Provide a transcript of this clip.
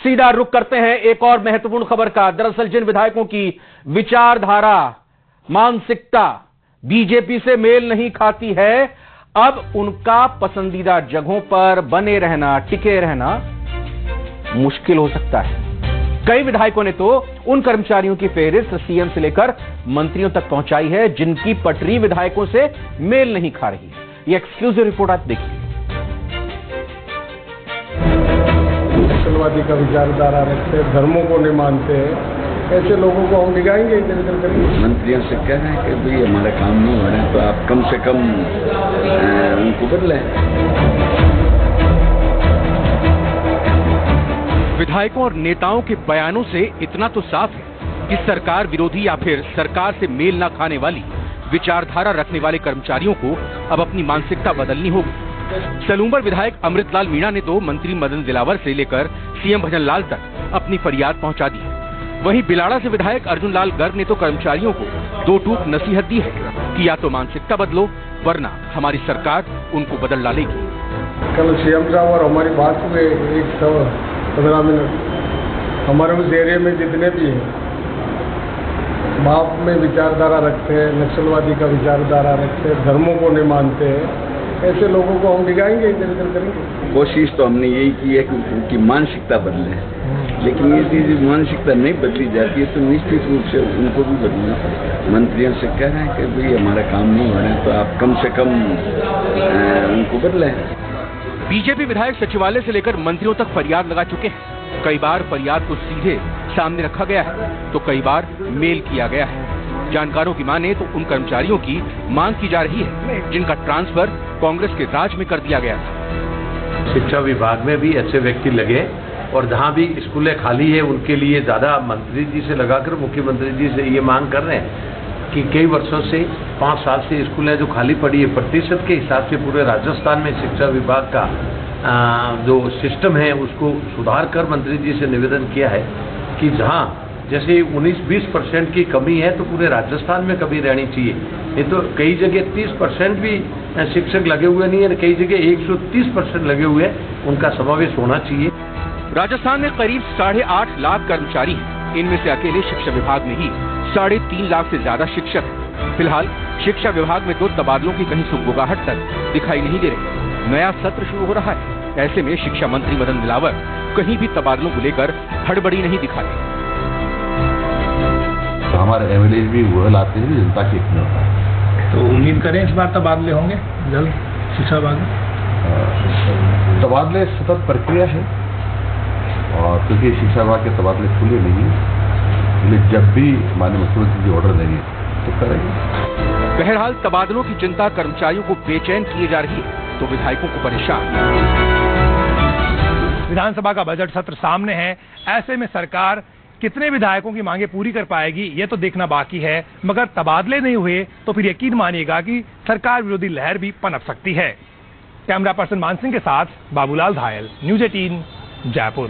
सीधा रुख करते हैं एक और महत्वपूर्ण खबर का। दरअसल जिन विधायकों की विचारधारा, मानसिकता बीजेपी से मेल नहीं खाती है, अब उनका पसंदीदा जगहों पर बने रहना, टिके रहना मुश्किल हो सकता है। कई विधायकों ने तो उन कर्मचारियों की फेहरिस्त सीएम से लेकर मंत्रियों तक पहुंचाई है जिनकी पटरी विधायकों से मेल नहीं खा रही। ये एक्सक्लूसिव रिपोर्ट आप देखिए। नक्सलवादी का विचारधारा रखते हैं, धर्मों को नहीं मानते हैं, ऐसे लोगों को हम दिखाएंगे, इधर उधर करेंगे। मंत्रियों से कह रहे हैं कि भाई हमारा काम नहीं हो रहा है तो आप कम से कम उनको बदलें। विधायकों और नेताओं के बयानों से इतना तो साफ है कि सरकार विरोधी या फिर सरकार से मेल ना खाने वाली विचारधारा रखने वाले कर्मचारियों को अब अपनी मानसिकता बदलनी होगी। सलूंबर विधायक अमृतलाल मीणा ने तो मंत्री मदन दिलावर से लेकर सीएम भजनलाल तक अपनी फरियाद पहुंचा दी है। वहीं बिलाड़ा से विधायक अर्जुन लाल गर्ग ने तो कर्मचारियों को दो टूक नसीहत दी है कि या तो मानसिकता बदलो वरना हमारी सरकार उनको बदल डालेगी। कल सीएम साहब और हमारी बात हुए 15 मिनट। हमारे उस एरिया में जितने भी हैं, बाप में विचारधारा रखते हैं, नक्सलवादी का विचारधारा रखते हैं, धर्मों को नहीं मानते हैं, ऐसे लोगों को हम दिखाएंगे, इधर उधर करेंगे। कोशिश तो हमने यही की है कि उनकी मानसिकता बदले, लेकिन ये चीज मानसिकता नहीं बदली जाती है तो निश्चित रूप से उनको भी बदलना पड़ेगा। मंत्रियों से कह रहे हैं कि भाई हमारा काम नहीं हो रहा है तो आप कम से कम उनको बदलें। बीजेपी विधायक सचिवालय से लेकर मंत्रियों तक फरियाद लगा चुके हैं। कई बार फरियाद को सीधे सामने रखा गया है तो कई बार मेल किया गया है। जानकारों की माने तो उन कर्मचारियों की मांग की जा रही है जिनका ट्रांसफर कांग्रेस के राज में कर दिया गया था। शिक्षा विभाग में भी ऐसे व्यक्ति लगे और जहां भी स्कूलें खाली है उनके लिए ज्यादा मंत्री जी से लगाकर मुख्यमंत्री जी से ये मांग कर रहे हैं कि कई वर्षों से 5 साल से स्कूलें जो खाली पड़ी है, प्रतिशत के हिसाब से पूरे राजस्थान में शिक्षा विभाग का जो सिस्टम है उसको सुधार कर मंत्री जी से निवेदन किया है कि जहां जैसे 19-20% की कमी है तो पूरे राजस्थान में कमी रहनी चाहिए। ये तो कई जगह 30% भी शिक्षक लगे हुए नहीं है, कई जगह 130% लगे हुए हैं, उनका समावेश होना चाहिए। राजस्थान में करीब 8.5 लाख कर्मचारी हैं। इनमें से अकेले शिक्षा विभाग में ही 3.5 लाख से ज्यादा शिक्षक हैं। फिलहाल शिक्षा विभाग में तो तबादलों की कहीं सुगबुगाहट तक दिखाई नहीं दे रही। नया सत्र शुरू हो रहा है, ऐसे में शिक्षा मंत्री मदन दिलावर कहीं भी तबादलों को लेकर हड़बड़ी नहीं दिखाते। तो हमारे एमएलए भी वो लाते हैं जनता के हित में होता है। तो उम्मीद करें इस बार तबादले होंगे जल्द शिक्षा विभाग में। तबादले सतत प्रक्रिया है और क्योंकि शिक्षा विभाग के तबादले खुले नहीं है, इसलिए जब भी माननीय मुख्यमंत्री जी ऑर्डर देंगे तो करेंगे। बहरहाल तबादलों की चिंता कर्मचारियों को बेचैन किए जा रही है तो विधायकों को परेशान। विधानसभा का बजट सत्र सामने है, ऐसे में सरकार कितने विधायकों की मांगे पूरी कर पाएगी ये तो देखना बाकी है, मगर तबादले नहीं हुए तो फिर यकीन मानिएगा कि सरकार विरोधी लहर भी पनप सकती है। कैमरा पर्सन मान सिंह के साथ बाबूलाल धायल, न्यूज़ 18 जयपुर।